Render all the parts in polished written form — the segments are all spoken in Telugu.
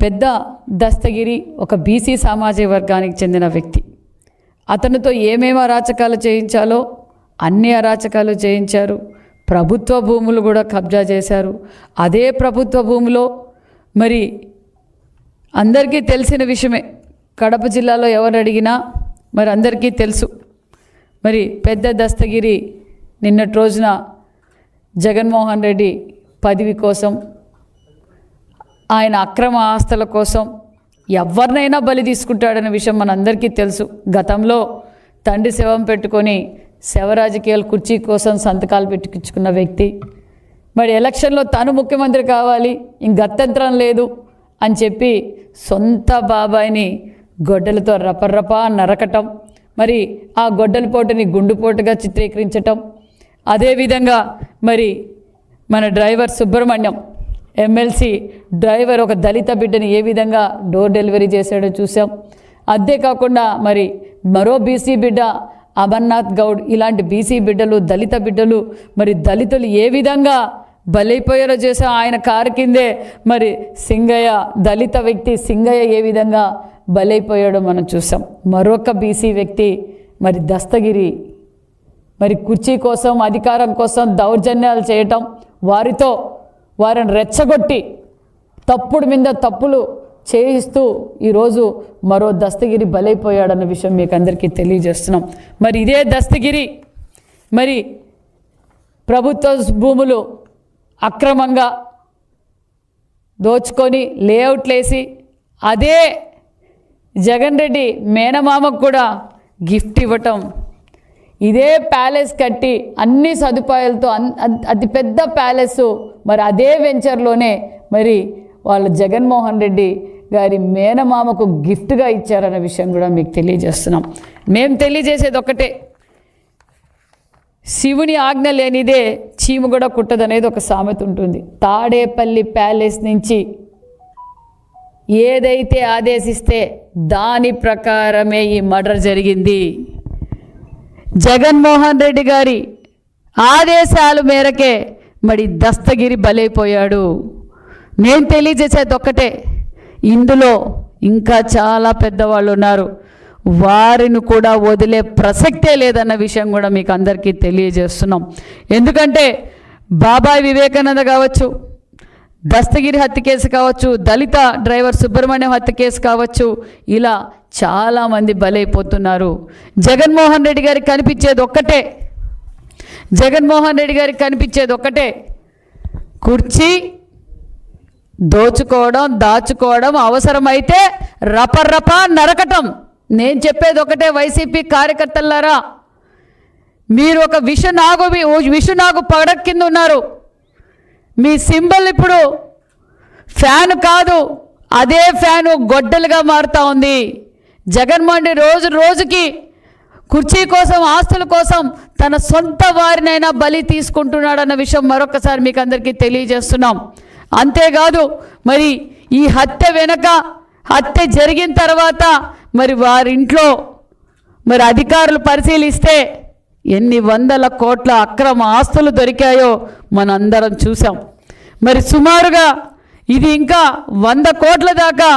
పెద్ద దస్తగిరి ఒక బీసీ సామాజిక వర్గానికి చెందిన వ్యక్తి. అతనితో ఏమేమి అరాచకాలు చేయించాలో అన్ని అరాచకాలు చేయించారు. ప్రభుత్వ భూములు కూడా కబ్జా చేశారు. అదే ప్రభుత్వ భూమిలో మరి అందరికీ తెలిసిన విషయమే, కడప జిల్లాలో ఎవరు అడిగినా మరి అందరికీ తెలుసు. మరి పెద్ద దస్తగిరి నిన్నటి రోజున జగన్మోహన్ రెడ్డి పదవి కోసం, ఆయన అక్రమ ఆస్తుల కోసం ఎవరినైనా బలి తీసుకుంటాడనే విషయం మనందరికీ తెలుసు. గతంలో తండ్రి శవం పెట్టుకొని శవ రాజకీయాల కుర్చీ కోసం సంతకాలు పెట్టించుకున్న వ్యక్తి. మరి ఎలక్షన్లో తను ముఖ్యమంత్రి కావాలి, గత్యంతరం లేదు అని చెప్పి సొంత బాబాయిని గొడ్డలతో రపర్రపా నరకటం, మరి ఆ గొడ్డల పోటుని గుండుపోటుగా చిత్రీకరించటం. అదేవిధంగా మరి మన డ్రైవర్ సుబ్రహ్మణ్యం ఎమ్మెల్సీ డ్రైవర్ ఒక దళిత బిడ్డని ఏ విధంగా డోర్ డెలివరీ చేశాడో చూసాం. అంతేకాకుండా మరి మరో బీసీ బిడ్డ అమర్నాథ్ గౌడ్, ఇలాంటి బీసీ బిడ్డలు, దళిత బిడ్డలు, మరి దళితులు ఏ విధంగా బలైపోయారో చేసాం. ఆయన కారు కిందే మరి సింగయ్య, దళిత వ్యక్తి సింగయ్య ఏ విధంగా బలైపోయాడో మనం చూసాం. మరొక బీసీ వ్యక్తి మరి దస్తగిరి మరి కుర్చీ కోసం, అధికారం కోసం దౌర్జన్యాలు చేయటం, వారిని రెచ్చగొట్టి తప్పుడు మీద తప్పులు చేయిస్తూ ఈరోజు మరో దస్తగిరి బలైపోయాడన్న విషయం మీకు అందరికీ తెలియజేస్తున్నాం. మరి ఇదే దస్తగిరి మరి ప్రభుత్వ భూములు అక్రమంగా దోచుకొని లేఅవుట్లేసి అదే జగన్ రెడ్డి మేనమామకు కూడా గిఫ్ట్ ఇవ్వటం, ఇదే ప్యాలెస్ కట్టి అన్ని సదుపాయాలతో అతిపెద్ద ప్యాలెస్ మరి అదే వెంచర్లోనే మరి వాళ్ళు జగన్మోహన్ రెడ్డి గారి మేనమామకు గిఫ్ట్గా ఇచ్చారన్న విషయం కూడా మీకు తెలియజేస్తున్నాం. మేము తెలియజేసేది ఒక్కటే, శివుని ఆజ్ఞ లేనిదే చీము కూడా కుట్టదనేది ఒక సామెత ఉంటుంది. తాడేపల్లి ప్యాలెస్ నుంచి ఏదైతే ఆదేశిస్తే దాని ప్రకారమే ఈ మర్డర్ జరిగింది. జగన్మోహన్ రెడ్డి గారి ఆదేశాల మేరకే మరి దస్తగిరి బలైపోయాడు. నేను తెలియజేసేది ఒక్కటే, ఇందులో ఇంకా చాలా పెద్దవాళ్ళు ఉన్నారు, వారిని కూడా వదిలే ప్రసక్తే లేదన్న విషయం కూడా మీకు అందరికీ తెలియజేస్తున్నాం. ఎందుకంటే బాబాయ్ వివేకానంద కావచ్చు, దస్తగిరి హత్య కేసు కావచ్చు, దళిత డ్రైవర్ సుబ్రహ్మణ్యం హత్య కేసు కావచ్చు, ఇలా చాలామంది బలైపోతున్నారు. జగన్మోహన్ రెడ్డి గారికి కనిపించేది ఒక్కటే, కుర్చీ దోచుకోవడం, దాచుకోవడం, అవసరమైతే రపర్రపా నరకటం. నేను చెప్పేది ఒకటే, వైసీపీ కార్యకర్తలారా, మీరు ఒక విషనాగు పడక కింద ఉన్నారు. మీ సింబల్ ఇప్పుడు ఫ్యాన్ కాదు, అదే ఫ్యాను గొడ్డలుగా మారుతూ ఉంది. జగన్మోహన్ రెడ్డి రోజుకి కుర్చీ కోసం, ఆస్తుల కోసం తన సొంత వారినైనా బలి తీసుకుంటున్నాడన్న విషయం మరొకసారి మీకు అందరికీ తెలియజేస్తున్నాం. అంతేకాదు మరి ఈ హత్య జరిగిన తర్వాత మరి వారింట్లో మరి అధికారులు పరిశీలిస్తే ఎన్ని వందల కోట్ల అక్రమ ఆస్తులు దొరికాయో మనందరం చూసాం. మరి సుమారుగా ఇది ఇంకా 100 కోట్ల దాకా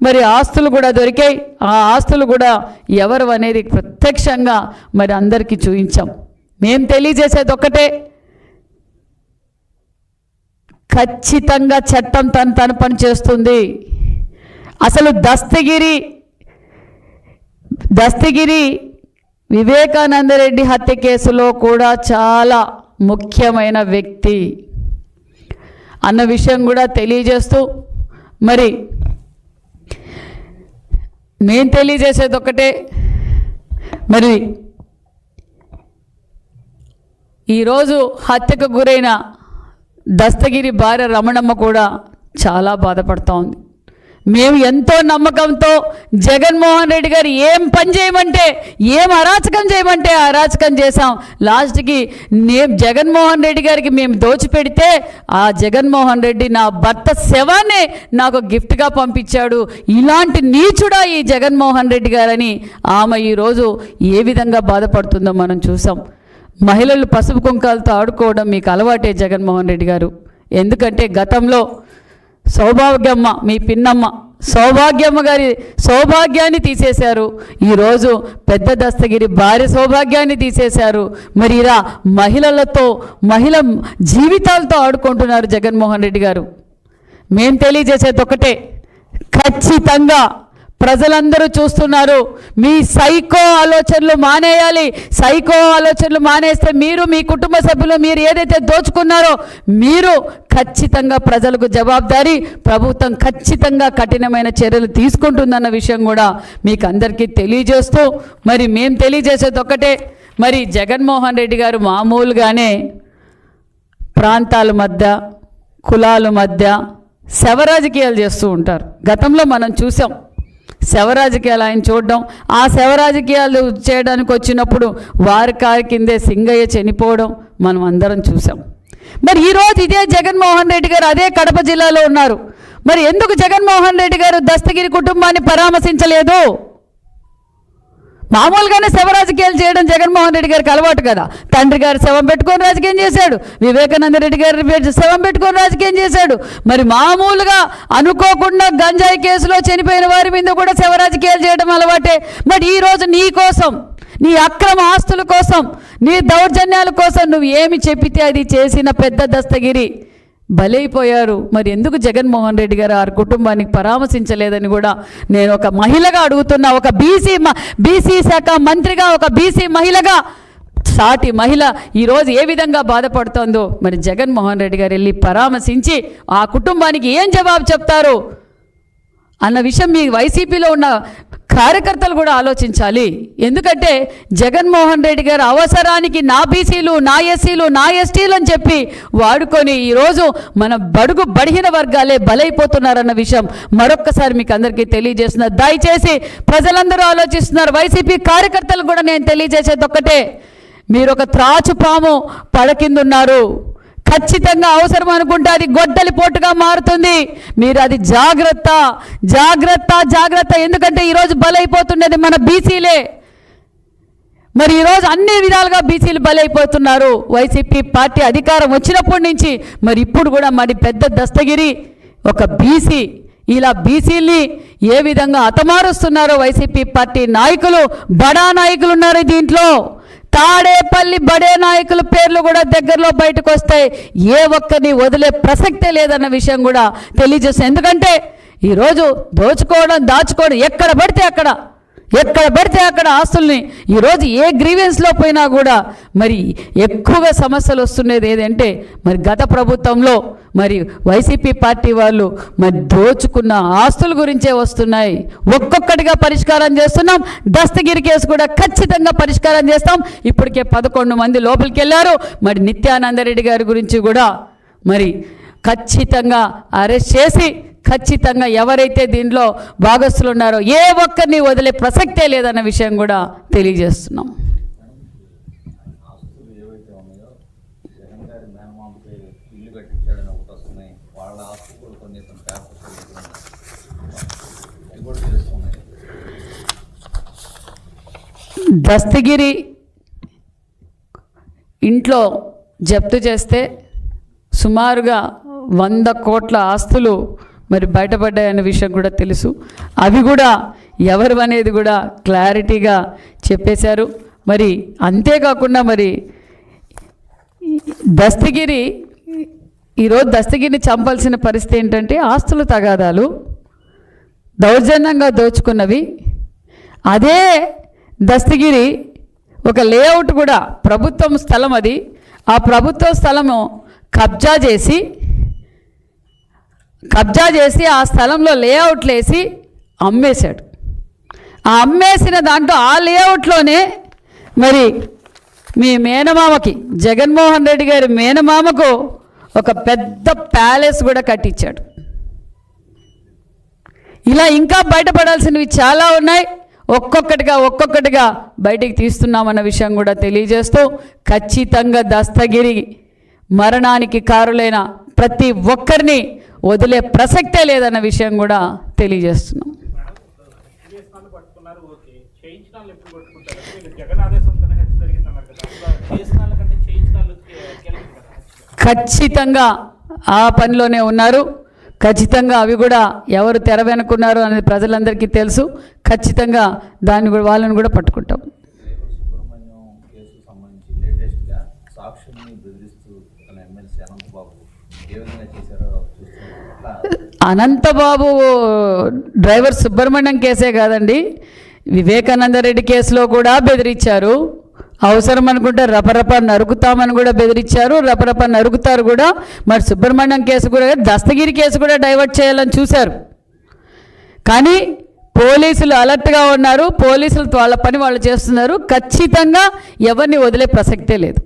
మరి ఆస్తులు కూడా దొరికాయి. ఆ ఆస్తులు కూడా ఎవరు అనేది ప్రత్యక్షంగా మరి అందరికీ చూపించాం. మేము తెలియజేసేది ఒక్కటే, ఖచ్చితంగా చట్టం తన పని చేస్తుంది. అసలు దస్తగిరి వివేకానందరెడ్డి హత్య కేసులో కూడా చాలా ముఖ్యమైన వ్యక్తి అన్న విషయం కూడా తెలియజేస్తూ మరి నేను తెలియజేసేది ఒకటే, మరి ఈరోజు హత్యకు గురైన దస్తగిరి భార్య రమణమ్మ కూడా చాలా బాధపడుతూ ఉంది. మేము ఎంతో నమ్మకంతో జగన్మోహన్ రెడ్డి గారు ఏం పని చేయమంటే, ఏం అరాచకం చేయమంటే అరాచకం చేశాం. లాస్ట్కి జగన్మోహన్ రెడ్డి గారికి మేము దోచిపెడితే ఆ జగన్మోహన్ రెడ్డి నా భర్త శవాన్ని నాకు గిఫ్ట్గా పంపించాడు. ఇలాంటి నీచుడా ఈ జగన్మోహన్ రెడ్డి గారని ఆమె ఈరోజు ఏ విధంగా బాధపడుతుందో మనం చూసాం. మహిళలు పసుపు కుంకాలతో ఆడుకోవడం మీకు అలవాటే జగన్మోహన్ రెడ్డి గారు. ఎందుకంటే గతంలో సౌభాగ్యమ్మ, మీ పిన్నమ్మ సౌభాగ్యమ్మ గారి సౌభాగ్యాన్ని తీసేశారు. ఈరోజు పెద్ద దస్తగిరి భార్య సౌభాగ్యాన్ని తీసేశారు. మరి ఇలా మహిళ జీవితాలతో ఆడుకుంటున్నారు జగన్మోహన్ రెడ్డి గారు. మేం తెలియజేసేది ఒకటే, ఖచ్చితంగా ప్రజలందరూ చూస్తున్నారు. మీ సైకో ఆలోచనలు మానేయాలి. సైకో ఆలోచనలు మానేస్తే మీరు, మీ కుటుంబ సభ్యులు, మీరు ఏదైతే దోచుకున్నారో మీరు ఖచ్చితంగా ప్రజలకు జవాబుదారీ. ప్రభుత్వం ఖచ్చితంగా కఠినమైన చర్యలు తీసుకుంటుందన్న విషయం కూడా మీకు అందరికీ తెలియజేస్తూ, మరి మేము తెలియజేసేది ఒకటే, మరి జగన్మోహన్ రెడ్డి గారు మామూలుగానే ప్రాంతాల మధ్య, కులాల మధ్య శవ రాజకీయాలు చేస్తూ ఉంటారు. గతంలో మనం చూసాం శవ రాజకీయాలు ఆయన చూడడం. ఆ శవ రాజకీయాలు చేయడానికి వచ్చినప్పుడు వారి కారు కిందే సింగయ్య చనిపోవడం మనం అందరం చూసాం. మరి ఈరోజు ఇదే జగన్మోహన్ రెడ్డి గారు అదే కడప జిల్లాలో ఉన్నారు. మరి ఎందుకు జగన్మోహన్ రెడ్డి గారు దస్తగిరి కుటుంబాన్ని పరామర్శించలేదు? మామూలుగానే శవ రాజకీయాలు చేయడం జగన్మోహన్ రెడ్డి గారికి అలవాటు కదా. తండ్రి గారు శవం పెట్టుకొని రాజకీయం చేశాడు, వివేకానంద రెడ్డి గారి శవం పెట్టుకొని రాజకీయం చేశాడు. మరి మామూలుగా అనుకోకుండా గంజాయి కేసులో చనిపోయిన వారి మీద కూడా శవ రాజకీయాలు చేయడం అలవాటే. మరి ఈరోజు నీ కోసం, నీ అక్రమ ఆస్తుల కోసం, నీ దౌర్జన్యాల కోసం నువ్వు ఏమి చెప్పితే అది చేసిన పెద్ద దస్తగిరి బలైపోయారు. మరి ఎందుకు జగన్మోహన్ రెడ్డి గారు ఆ కుటుంబానికి పరామర్శించలేదని కూడా నేను ఒక మహిళగా అడుగుతున్నా. ఒక బీసీ శాఖ మంత్రిగా, ఒక బీసీ మహిళగా, సాటి మహిళ ఈరోజు ఏ విధంగా బాధపడుతోందో మరి జగన్మోహన్ రెడ్డి గారు వెళ్ళి పరామర్శించి ఆ కుటుంబానికి ఏం జవాబు చెప్తారు అన్న విషయం మీ వైసీపీలో ఉన్న కార్యకర్తలు కూడా ఆలోచించాలి. ఎందుకంటే జగన్మోహన్ రెడ్డి గారు అవసరానికి నా బీసీలు, నా ఎస్సీలు, నా ఎస్టీలు అని చెప్పి వాడుకొని ఈరోజు మన బలహీన వర్గాలే బలైపోతున్నారన్న విషయం మరొక్కసారి మీకు అందరికీ తెలియజేస్తున్నారు. దయచేసి ప్రజలందరూ ఆలోచిస్తున్నారు. వైసీపీ కార్యకర్తలు కూడా నేను తెలియజేసేది ఒక్కటే, మీరు ఒక త్రాచుపాము పడకిందున్నారు. ఖచ్చితంగా అవసరం అనుకుంటే అది గొడ్డలి పోటుగా మారుతుంది. మీరు అది జాగ్రత్త. ఎందుకంటే ఈరోజు బలైపోతున్నది మన బీసీలే. మరి ఈరోజు అన్ని విధాలుగా బీసీలు బలైపోతున్నారు. వైసీపీ పార్టీ అధికారం వచ్చినప్పటి నుంచి మరి ఇప్పుడు కూడా మరి పెద్ద దస్తగిరి ఒక బీసీ. ఇలా బీసీల్ని ఏ విధంగా హతమారుస్తున్నారో వైసీపీ పార్టీ నాయకులు, బడా నాయకులు ఉన్నారు దీంట్లో. తాడేపల్లి బడే నాయకుల పేర్లు కూడా దగ్గరలో బయటకు వస్తాయి. ఏ ఒక్కరిని వదిలే ప్రసక్తే లేదన్న విషయం కూడా తెలియజేస్తాం. ఎందుకంటే ఈరోజు దాచుకోవడం ఎక్కడ పడితే అక్కడ ఆస్తుల్ని ఈరోజు ఏ గ్రీవెన్స్లో పోయినా కూడా మరి ఎక్కువగా సమస్యలు వస్తున్నది ఏదంటే మరి గత ప్రభుత్వంలో మరి వైసీపీ పార్టీ వాళ్ళు మరి దోచుకున్న ఆస్తుల గురించే వస్తున్నాయి. ఒక్కొక్కటిగా పరిష్కారం చేస్తున్నాం. దస్తగిరి కేసు కూడా ఖచ్చితంగా పరిష్కారం చేస్తాం. ఇప్పటికే 11 మంది లోపలికి వెళ్ళారు. మరి నిత్యానందరెడ్డి గారి గురించి కూడా మరి ఖచ్చితంగా అరెస్ట్ చేసి ఖచ్చితంగా ఎవరైతే దీనిలో భాగస్తులు ఉన్నారో ఏ ఒక్కరిని వదిలే ప్రసక్తే లేదన్న విషయం కూడా తెలియజేస్తున్నాం. దస్తగిరి ఇంట్లో జప్తు చేస్తే సుమారుగా 100 కోట్ల ఆస్తులు మరి బయటపడ్డాయనే విషయం కూడా తెలుసు. అవి కూడా ఎవరు అనేది కూడా క్లారిటీగా చెప్పేశారు. మరి అంతేకాకుండా మరి ఈరోజు దస్తగిరిని చంపాల్సిన పరిస్థితి ఏంటంటే ఆస్తుల తగాదాలు, దౌర్జన్యంగా దోచుకున్నవి. అదే దస్తగిరి ఒక లేఅవుట్ కూడా ప్రభుత్వం స్థలం, అది ఆ ప్రభుత్వ స్థలము కబ్జా చేసి ఆ స్థలంలో లేఅవుట్లు వేసి అమ్మేశాడు. ఆ అమ్మేసిన దాంట్లో ఆ లేఅవుట్లోనే మరి మీ మేనమామకి, జగన్మోహన్ రెడ్డి గారి మేనమామకు ఒక పెద్ద ప్యాలెస్ కూడా కట్టించాడు. ఇలా ఇంకా బయటపడాల్సినవి చాలా ఉన్నాయి. ఒక్కొక్కటిగా బయటికి తీస్తున్నామన్న విషయం కూడా తెలియజేస్తూ ఖచ్చితంగా దస్తగిరి మరణానికి కారులైన ప్రతి ఒక్కరిని వదిలే ప్రసక్తే లేదన్న విషయం కూడా తెలియజేస్తున్నాం. ఖచ్చితంగా ఆ పనిలోనే ఉన్నారు. ఖచ్చితంగా అవి కూడా ఎవరు తెర వెనుకున్నారో అనేది ప్రజలందరికీ తెలుసు. ఖచ్చితంగా దాన్ని కూడా వాళ్ళని కూడా పట్టుకుంటాం. సుబ్రహ్మణ్యం కేసు సంబంధించి లేటెస్ట్గా సాక్షుల్ని బెదిరిస్తూ ఎమ్మెల్సీ అనంతబాబు ఏ విధంగా చేశారో చూస్తున్నాం. అనంతబాబు డ్రైవర్ సుబ్రహ్మణ్యం కేసే కాదండి, వివేకానంద రెడ్డి కేసులో కూడా బెదిరించారు. అవసరం అనుకుంటే రపరప నరుకుతామని కూడా బెదిరించారు, రపరప నరుకుతారు కూడా. మరి సుబ్రహ్మణ్యం కేసు కూడా, దస్తగిరి కేసు కూడా డైవర్ట్ చేయాలని చూశారు. కానీ పోలీసులు అలర్ట్గా ఉన్నారు. పోలీసులు వాళ్ళ పని వాళ్ళు చేస్తున్నారు. ఖచ్చితంగా ఎవరిని వదిలే ప్రసక్తే లేదు.